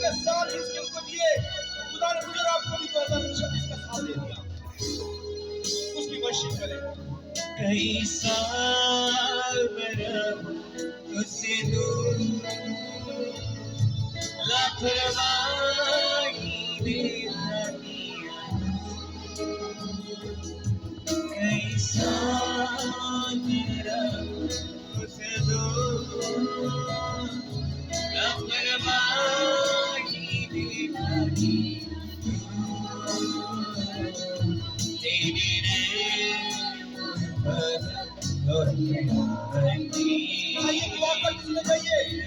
के साथ इसके उनको दिए, खुदा ने मुझे और आपको भी 2026 का साथ दे दिया। उसकी वर्शिप करें। कई साल बरब तुझसे दूर लापरवाही बेवफाइयाँ, कई साल बरब तुझसे दूर लापरवाही बेवफाइयाँ, तेरी आइए दुआ कर जिसमें जाइए।